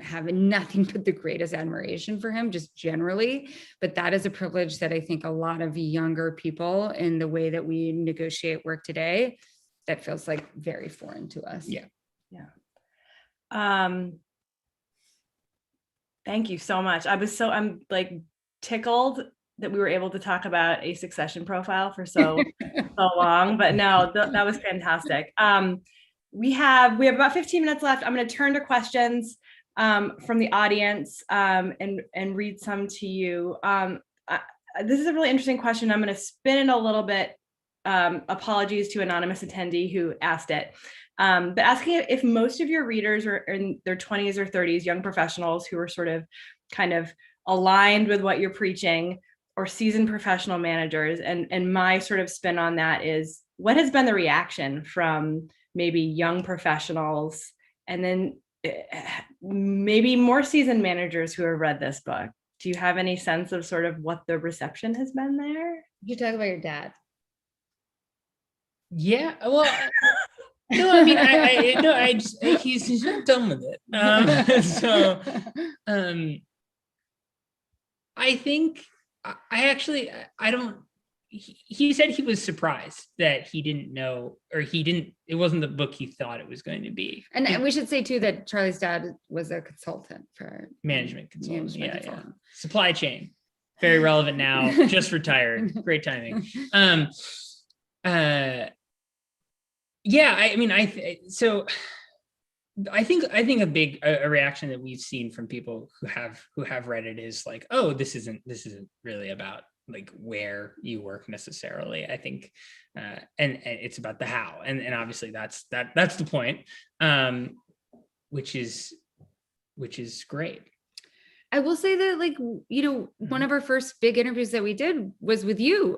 have nothing but the greatest admiration for him, just generally. But that is a privilege that I think a lot of younger people in the way that we negotiate work today, that feels like very foreign to us. Yeah. Yeah. Thank you so much. I'm like tickled that we were able to talk about a succession profile for so long, but no, that was fantastic. We have about 15 minutes left. I'm going to turn to questions from the audience and read some to you. This is a really interesting question. I'm going to spin it a little bit. Apologies to anonymous attendee who asked it. But asking if most of your readers are in their 20s or 30s, young professionals who are sort of kind of aligned with what you're preaching, or seasoned professional managers. And my sort of spin on that is, what has been the reaction from maybe young professionals and then maybe more seasoned managers who have read this book? Do you have any sense of sort of what the reception has been there? You talk about your dad. Yeah, well, no, I mean, he's not done with it. I think he said he was surprised that he didn't know, or it wasn't the book he thought it was going to be. And we should say too that Charlie's dad was a consultant for management consultant. management Yeah. consultant. Supply chain, very relevant now, just retired. Great timing. Yeah, I mean, I think a reaction that we've seen from people who have read it is like, oh, this isn't really about like where you work necessarily. I think, and it's about the how, and obviously that's the point, which is great. I will say that, like, you know, one of our first big interviews that we did was with you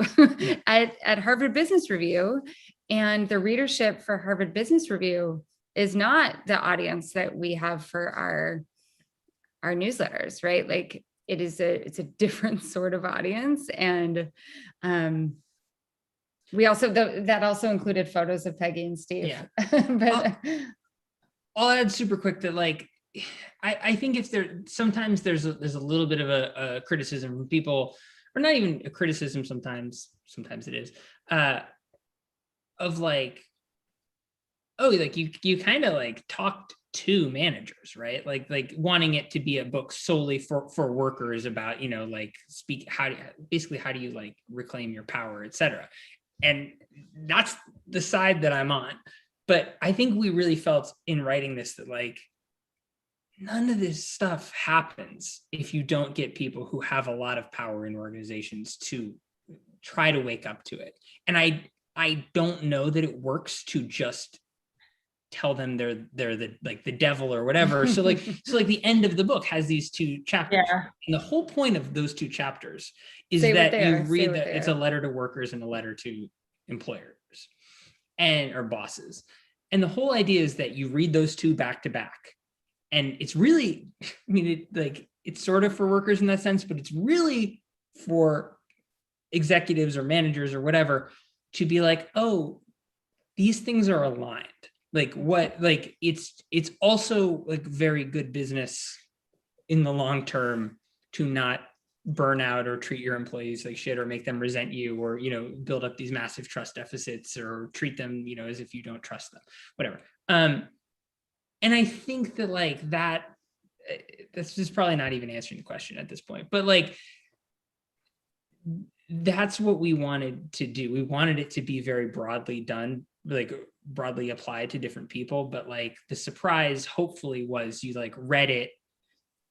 at Harvard Business Review, and the readership for Harvard Business Review is not the audience that we have for our newsletters, right? Like it's a different sort of audience. And we also, that also included photos of Peggy and Steve. Yeah. But I'll add super quick that, like, I think if sometimes there's a little bit of a criticism from people, or not even a criticism, sometimes it is, of like, oh, like you kind of like talked to managers, right? Like wanting it to be a book solely for workers about, you know, like how do you like reclaim your power, et cetera. And that's the side that I'm on. But I think we really felt in writing this that like, none of this stuff happens if you don't get people who have a lot of power in organizations to try to wake up to it. And I don't know that it works to just tell them they're the devil or whatever. So the end of the book has these two chapters. Yeah. And the whole point of those two chapters is that you read that it's a letter to workers and a letter to employers or bosses. And the whole idea is that you read those two back to back. And it's really, I mean, it's sort of for workers in that sense, but it's really for executives or managers or whatever to be like, oh, these things are aligned. It's also like very good business in the long term to not burn out or treat your employees like shit or make them resent you or, you know, build up these massive trust deficits or treat them, you know, as if you don't trust them, whatever. And I think that like that's just probably not even answering the question at this point, but like, that's what we wanted to do. We wanted it to be very broadly done, like broadly applied to different people. But like the surprise hopefully was you like read it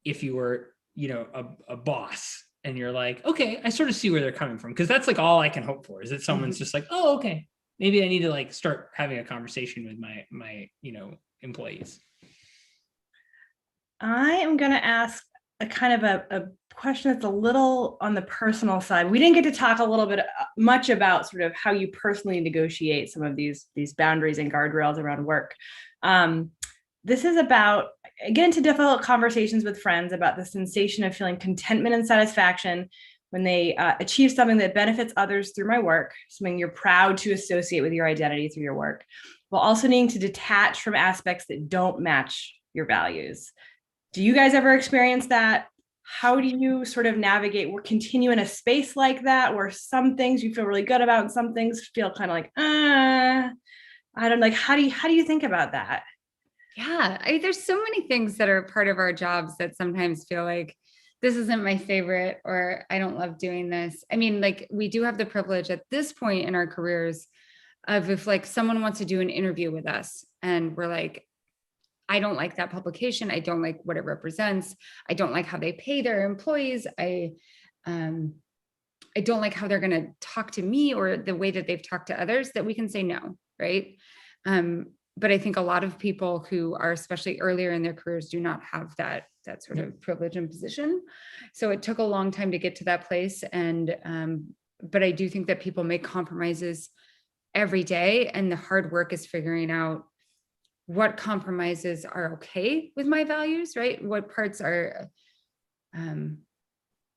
if you were a boss, and you're like, okay, I sort of see where they're coming from, because that's like all I can hope for, is that someone's just like, oh, okay, maybe I need to like start having a conversation with my employees. I am going to ask a kind of a question that's a little on the personal side. We didn't get to talk a little bit much about sort of how you personally negotiate some of these boundaries and guardrails around work. This is about, I get into difficult conversations with friends about the sensation of feeling contentment and satisfaction when they achieve something that benefits others through my work, something you're proud to associate with your identity through your work, while also needing to detach from aspects that don't match your values. Do you guys ever experience that? How do you sort of navigate or continue in a space like that, where some things you feel really good about and some things feel kind of like, I don't like, how do you think about that? Yeah, there's so many things that are part of our jobs that sometimes feel like this isn't my favorite, or I don't love doing this. I mean, like, we do have the privilege at this point in our careers of, if like someone wants to do an interview with us and we're like, I don't like that publication, I don't like what it represents, I don't like how they pay their employees, I don't like how they're going to talk to me or the way that they've talked to others, that we can say no, right? But I think a lot of people who are especially earlier in their careers do not have that sort of privilege and position. So it took a long time to get to that place. And, but I do think that people make compromises every day. And the hard work is figuring out what compromises are okay with my values, right? What parts are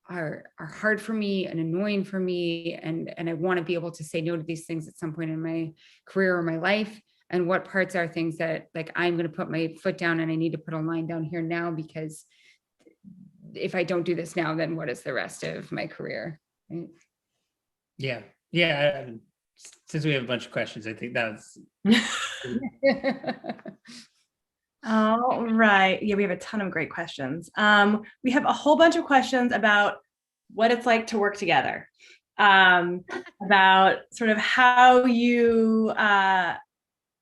hard for me and annoying for me. And I want to be able to say no to these things at some point in my career or my life. And what parts are things that, like, I'm going to put my foot down and I need to put a line down here now, because if I don't do this now, then what is the rest of my career? Right? Yeah. Since we have a bunch of questions, I think that's. All right. Yeah, we have a ton of great questions. We have a whole bunch of questions about what it's like to work together, about sort of how you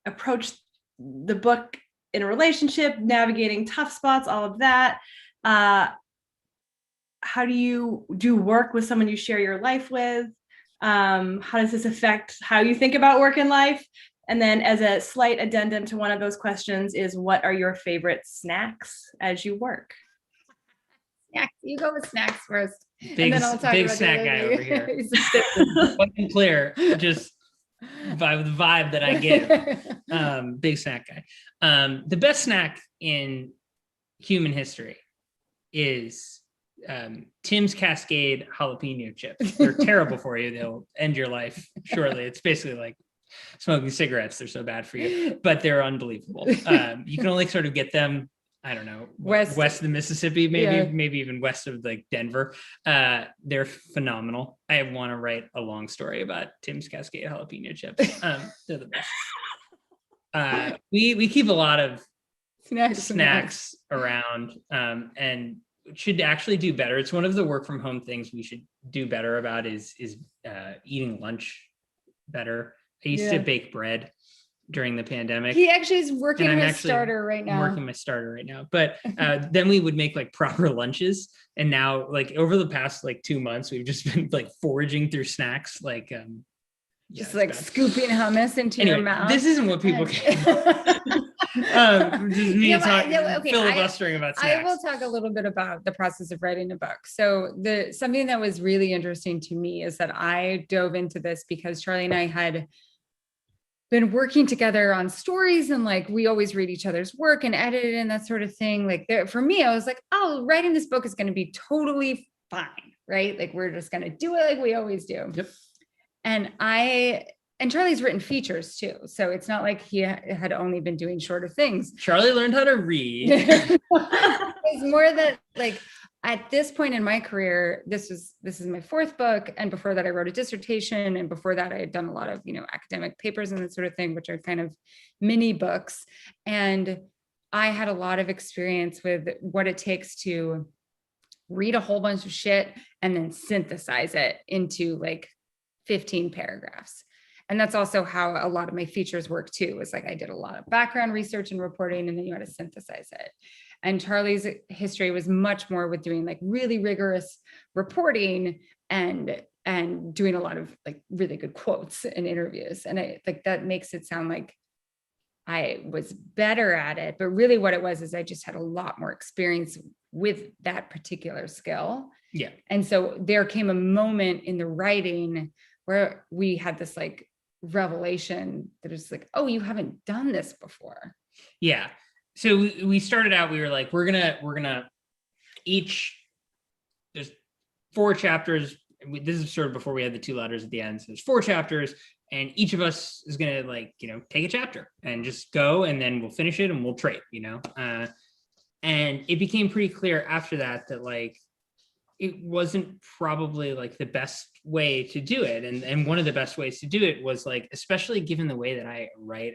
approach the book in a relationship, navigating tough spots, all of that. How do you do work with someone you share your life with? How does this affect how you think about work and life? And then, as a slight addendum to one of those questions, is what are your favorite snacks as you work? Snacks. You go with snacks first. Big, and then I'll talk big about snack the guy other over here. thing. Wasn't clear, just the vibe that I give. Big snack guy. The best snack in human history is Tim's Cascade jalapeno chips. They're terrible for you. They'll end your life shortly. It's basically like smoking cigarettes. They're so bad for you, but they're unbelievable. You can only sort of get them, I don't know, west of the Mississippi, maybe even west of like Denver. They're phenomenal. I want to write a long story about Tim's Cascade jalapeno chips. They're the best. We keep a lot of snacks around, and should actually do better. It's one of the work from home things we should do better about is eating lunch better. I used to bake bread during the pandemic. He actually is working on his starter right now. I'm working my starter right now. But then we would make like proper lunches. And now, like, over the past like 2 months, we've just been like foraging through snacks, like just like scooping hummus into your mouth. This isn't what people get. Just me filibustering about snacks. I will talk a little bit about the process of writing a book. So something that was really interesting to me is that I dove into this because Charlie and I had been working together on stories, and like we always read each other's work and edit it and that sort of thing. Like for me, I was like, oh, writing this book is going to be totally fine, right? Like we're just going to do it like we always do. Yep. And Charlie's written features too. So it's not like he had only been doing shorter things. Charlie learned how to read. It's more that like at this point in my career, this is my fourth book. And before that I wrote a dissertation. And before that I had done a lot of, academic papers and that sort of thing, which are kind of mini books. And I had a lot of experience with what it takes to read a whole bunch of shit and then synthesize it into like 15 paragraphs. And that's also how a lot of my features work too. It's like I did a lot of background research and reporting, and then you had to synthesize it. And Charlie's history was much more with doing like really rigorous reporting and doing a lot of like really good quotes in interviews. And I like that makes it sound like I was better at it, but really what it was is I just had a lot more experience with that particular skill. Yeah. And so there came a moment in the writing where we had this like revelation that was like, oh, you haven't done this before. Yeah. So we started out, we were like, we're gonna each, there's 4 chapters. This is sort of before we had the 2 letters at the end. So there's 4 chapters, and each of us is gonna like, take a chapter and just go, and then we'll finish it and we'll trade, and it became pretty clear after that like it wasn't probably like the best way to do it. And one of the best ways to do it was like, especially given the way that I write,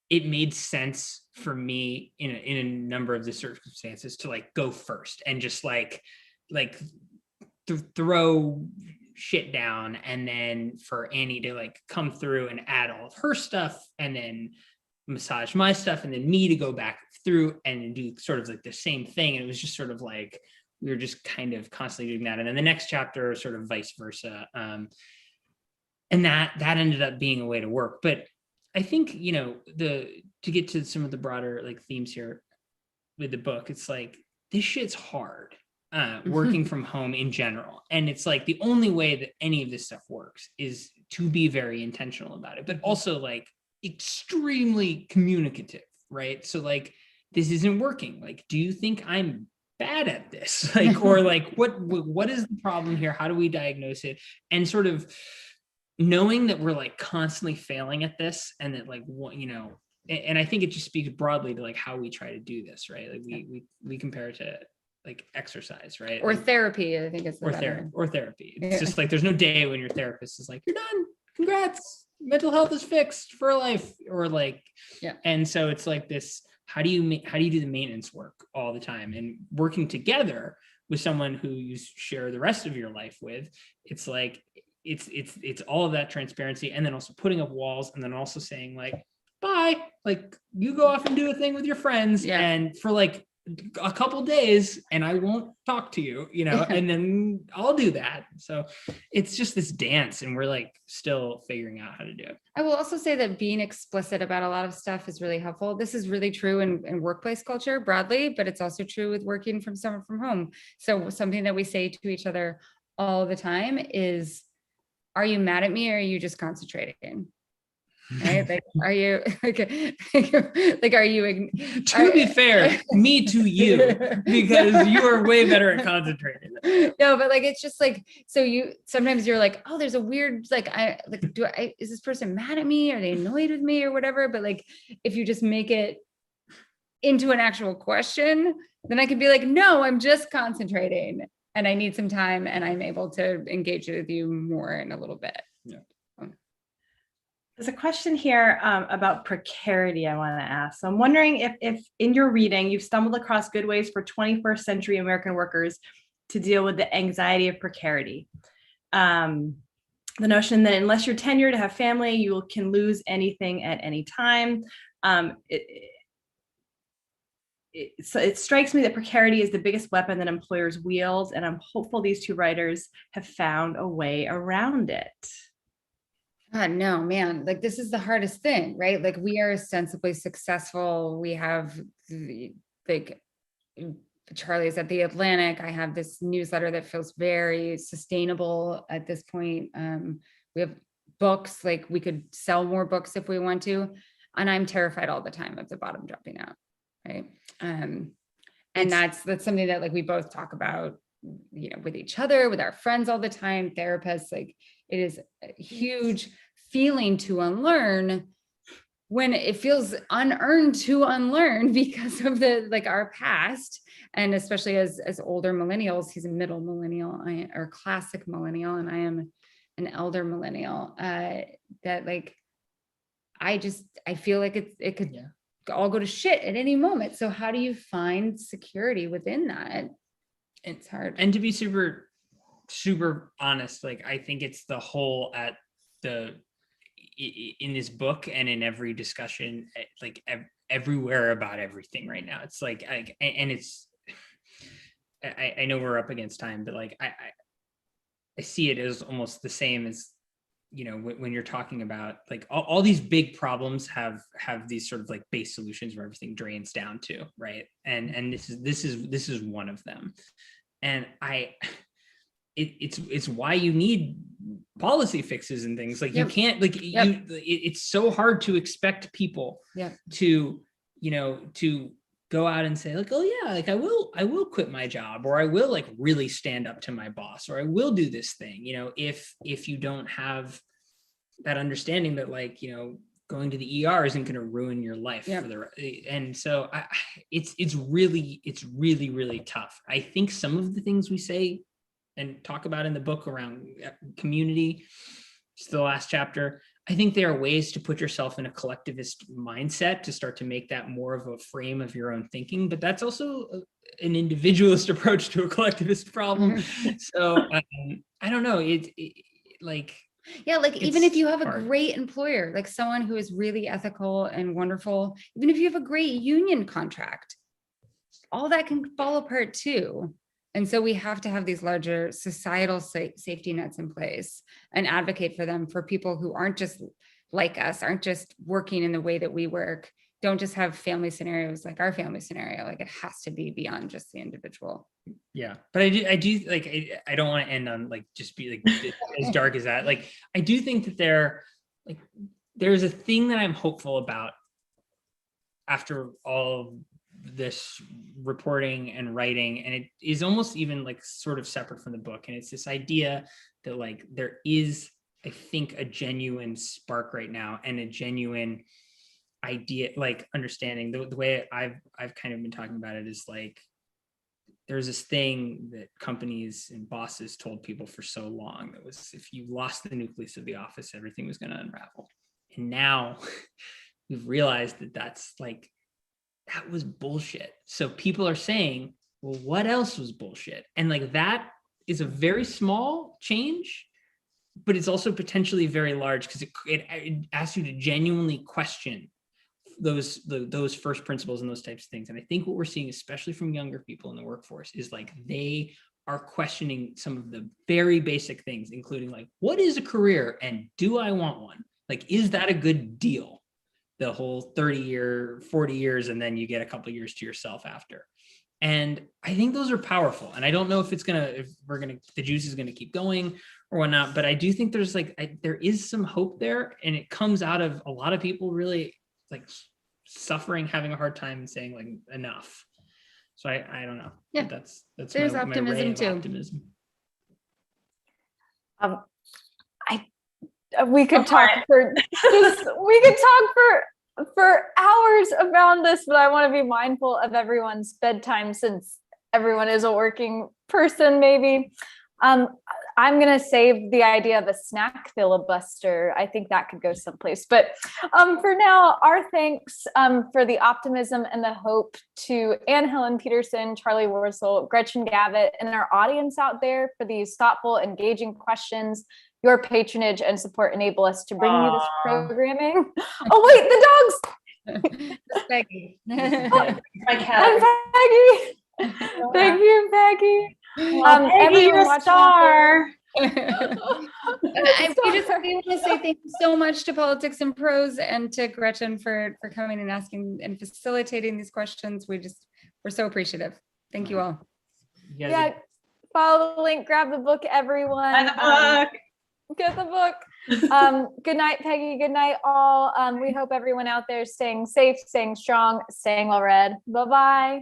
it made sense for me in a number of the circumstances to like go first and just like throw shit down, and then for Annie to like come through and add all of her stuff, and then massage my stuff, and then me to go back through and do sort of like the same thing. And it was just sort of like we were just kind of constantly doing that, and then the next chapter sort of vice versa, and that ended up being a way to work. But I think to get to some of the broader like themes here with the book, it's like this shit's hard, working from home in general, and it's like the only way that any of this stuff works is to be very intentional about it, but also like extremely communicative, right? So like this isn't working. Like, do you think I'm bad at this? Like, or like what is the problem here? How do we diagnose it? And sort of knowing that we're like constantly failing at this, and that like and I think it just speaks broadly to like how we try to do this, right? Like we compare it to like exercise, right? Or like, therapy, I think it's or therapy. It's just like there's no day when your therapist is like, you're done, congrats, mental health is fixed for life, or like, yeah. And so it's like this, how do you do the maintenance work all the time, and working together with someone who you share the rest of your life with? It's like it's all of that transparency, and then also putting up walls, and then also saying like, bye, like you go off and do a thing with your friends, and for like a couple days, and I won't talk to you, and then I'll do that. So it's just this dance, and we're like still figuring out how to do it. I will also say that being explicit about a lot of stuff is really helpful. This is really true in workplace culture broadly, but it's also true with working from home. So something that we say to each other all the time is, are you mad at me, or are you just concentrating? Right? Like, are you are you? To be fair, me to you, because you are way better at concentrating. No, but like it's just like, so sometimes you're like, oh, there's a weird is this person mad at me? Are they annoyed with me or whatever? But like if you just make it into an actual question, then I can be like, no, I'm just concentrating and I need some time, and I'm able to engage with you more in a little bit. Yeah. There's a question here about precarity I want to ask. So I'm wondering if in your reading, you've stumbled across good ways for 21st century American workers to deal with the anxiety of precarity. The notion that unless you're tenured to have family, you can lose anything at any time. So it strikes me that precarity is the biggest weapon that employers wield, and I'm hopeful these 2 writers have found a way around it. God, no, man, like this is the hardest thing, right? Like we are ostensibly successful. We have like Charlie's at the Atlantic. I have this newsletter that feels very sustainable at this point. We have books, like we could sell more books if we want to. And I'm terrified all the time of the bottom dropping out, right? And that's something that like we both talk about, with each other, with our friends all the time, therapists. Like it is a huge feeling to unlearn when it feels unearned to unlearn because of our past. And especially as older millennials, he's a middle millennial or classic millennial, and I am an elder millennial, that like, I feel like it could all go to shit at any moment. So how do you find security within that? It's hard. And to be super, super honest, like I think it's the whole in this book and in every discussion, like everywhere about everything right now. It's like, and it's, I know we're up against time, but like I see it as almost the same as, you know, when you're talking about like all these big problems have these sort of like base solutions where everything drains down to, right? And this is one of them. And it's why you need policy fixes and things. Like you can't like it's so hard to expect people to, you know, to go out and say like, oh yeah, like I will quit my job, or I will like really stand up to my boss, or I will do this thing, you know, if you don't have that understanding that like, you know, going to the ER isn't going to ruin your life for and so it's really tough. I think some of the things we say and talk about in the book around community, it's the last chapter, I think there are ways to put yourself in a collectivist mindset to start to make that more of a frame of your own thinking, but that's also an individualist approach to a collectivist problem. So I don't know, like even if you have hard. a great employer, like someone who is really ethical and wonderful, even if you have a great union contract, all that can fall apart too. And so we have to have these larger societal safety nets in place and advocate for them, for people who aren't just like us, aren't just working in the way that we work, don't just have family scenarios like our family scenario. Like it has to be beyond just the individual. Yeah, but I do like, I don't want to end on like just be like as dark as that. Like I do think that there's a thing that I'm hopeful about after all of this reporting and writing, and it is almost even like sort of separate from the book, and it's this idea that like there is, I think, a genuine spark right now and a genuine idea, like understanding the way I've kind of been talking about it is like there's this thing that companies and bosses told people for so long that was, if you lost the nucleus of the office, everything was going to unravel. And now we've realized that that was bullshit. So people are saying, well, what else was bullshit? And like that is a very small change, but it's also potentially very large because it asks you to genuinely question those first principles and those types of things. And I think what we're seeing, especially from younger people in the workforce, is like they are questioning some of the very basic things, including like, what is a career and do I want one? Like, is that a good deal? The whole 30-year, 40 years, and then you get a couple of years to yourself after. And I think those are powerful. And I don't know if the juice is gonna keep going or whatnot, but I do think there's there is some hope there, and it comes out of a lot of people really like suffering, having a hard time and saying like enough. So I don't know. Yeah, That's there's my optimism ray of too. Optimism. We could talk for hours around this, but I want to be mindful of everyone's bedtime since everyone is a working person. Maybe I'm going to save the idea of a snack filibuster. I think that could go someplace. But for now, our thanks for the optimism and the hope to Helen Petersen, Charlie Warzel, Gretchen Gavitt, and our audience out there for these thoughtful, engaging questions. Your patronage and support enable us to bring you this programming. Oh, wait, the dogs. Peggy. My cat. I'm Peggy. Thank you, Peggy. Peggy, you're a star. We want to say thank you so much to Politics and Prose and to Gretchen for coming and asking and facilitating these questions. We're so appreciative. Thank you all. Yeah, follow the link, grab the book, everyone. Buy the book. Get the book. Good night, Peggy. Good night, all. We hope everyone out there is staying safe, staying strong, staying well read. Bye-bye.